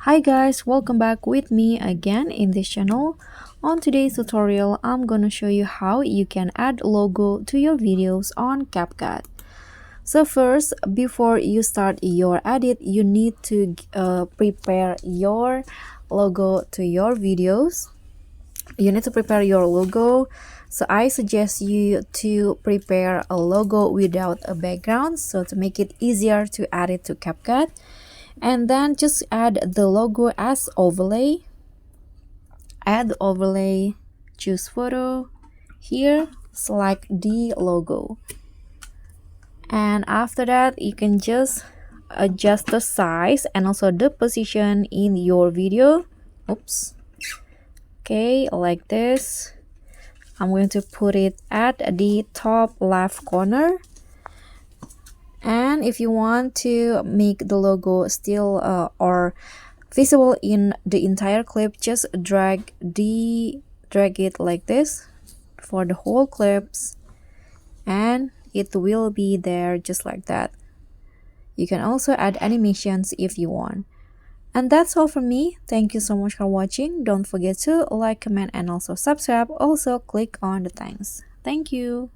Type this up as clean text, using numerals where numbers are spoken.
Hi guys, welcome back with me again in this channel. On today's tutorial, I'm gonna show you how you can add logo to your videos on CapCut. So first, before you start your edit, you need to prepare your logo to your videos. You need to prepare your logo. So I suggest you to prepare a logo without a background, so to make it easier to add it to CapCut. And then just add the logo as overlay. Add overlay, choose photo. Here select the logo, and after that you can just adjust the size and also the position in your video. Oops. Okay, like this. I'm going to put it at the top left corner. And if you want to make the logo still or visible in the entire clip, just drag it like this for the whole clips, and it will be there just like that. You can also add animations if you want. And that's all from me. Thank you so much for watching. Don't forget to like, comment, and also subscribe. Also click on the thanks. Thank you.